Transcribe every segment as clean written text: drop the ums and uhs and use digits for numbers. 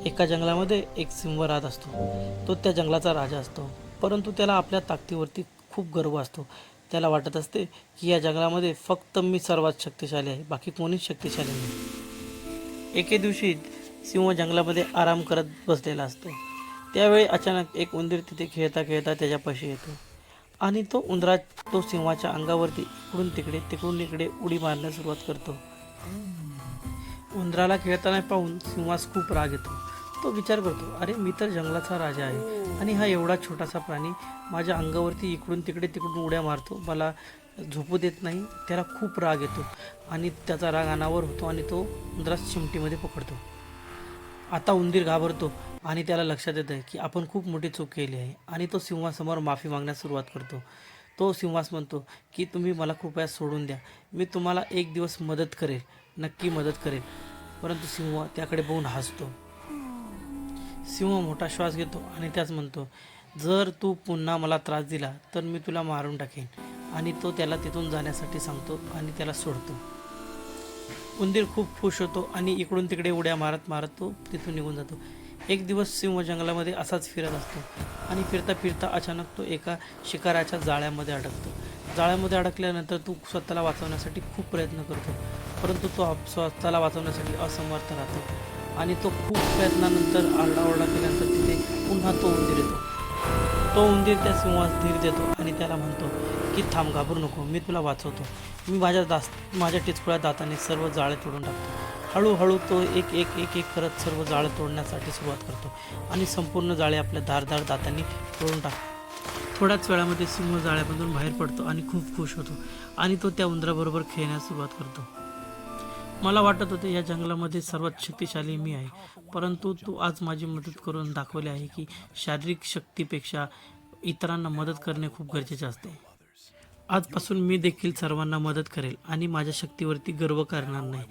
एका जंगलामध्ये एक सिंह राहत असतो. तो त्या जंगलाचा राजा असतो. परंतु त्याला आपल्या ताकदीवरती खूप गर्व असतो. त्याला वाटत असते की या जंगलामध्ये फक्त मी सर्वात शक्तिशाली आहे, बाकी कोणीच शक्तिशाली नाही. एके दिवशी सिंह जंगलामध्ये आराम करत बसलेला असतो. त्यावेळी अचानक एक उंदीर तिथे खेळता खेळता त्याच्यापाशी येतो आणि तो उंदरा तो सिंहाच्या अंगावरती तिकडून इकडे उडी मारण्यास सुरुवात करतो. उंदराला खेळताना पाहून सिंहास खूप राग येतो. तो विचार करतो, अरे मी तर जंगलाचा राजा आहे आणि हा एवढा छोटासा प्राणी माझ्या अंगावरती तिकडून उड्या मारतो, मला झोपू देत नाही. त्याला खूप राग येतो आणि त्याचा राग अनावर होतो आणि तो उंदरास चिमटीमध्ये पकडतो. आता उंदीर घाबरतो आणि त्याला लक्षात येतं की आपण खूप मोठी चूक केली आहे आणि तो सिंहासमोर माफी मागण्यास सुरुवात करतो. तो सिंहास म्हणतो की तुम्ही मला कृपया सोडून द्या, मी तुम्हाला एक दिवस मदत करेल, नक्की मदत करेल. परंतु सिंह त्याकडे बघून हसतो. सिंह मोठा श्वास घेतो आणि त्याच म्हणतो, जर तू पुन्हा मला त्रास दिला तर मी तुला मारून टाकेन. आणि तो त्याला तिथून जाण्यासाठी सांगतो आणि त्याला सोडतो. उंदीर खूप खुश होतो आणि इकडून तिकडे उड्या मारत मारत तो तिथून निघून जातो. एक दिवस सिंह जंगलामध्ये असाच फिरत असतो आणि फिरता फिरता अचानक तो एका शिकाराच्या जाळ्यामध्ये अडकतो. जाळ्यामध्ये अडकल्यानंतर तो स्वतःला वाचवण्यासाठी खूप प्रयत्न करतो, परंतु तो स्वतःला वाचवण्यासाठी असमर्थ राहतो आणि तो खूप प्रयत्नानंतर आरडाओरडा केल्यानंतर तिथे पुन्हा तो उंदीर येतो. तो उंदीर त्या सिंहास धीर देतो आणि त्याला म्हणतो की थांब, घाबरू नको, मी तुला वाचवतो. मी माझ्या टिचकुळ्या दाताने सर्व जाळे तोडून टाकतो. हळूहळू तो एक एक एक एक करत सर्व जाळे तोडण्यासाठी सुरुवात करतो आणि संपूर्ण जाळे आपल्या धारदार दातांनी तोडून टाकतो. थोड्याच वेळामध्ये सिंह जाळ्यामधून बाहेर पडतो आणि खूप खुश होतो आणि तो त्या उंदराबरोबर खेळण्यास सुरुवात करतो. मला वाटत होते या जंगलामध्ये सर्वात शक्तिशाली मी आहे, परंतु तू आज माझी मदत करून दाखवले आहे की शारीरिक शक्तीपेक्षा इतरांना मदत करणे खूप गरजेचे असते. आजपासून मी देखील सर्वांना मदत करेल आणि माझ्या शक्तीवरती गर्व करणार नाही.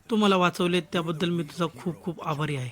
तू मला वाचवले त्याबद्दल मी तुझा खूप खूप आभारी आहे.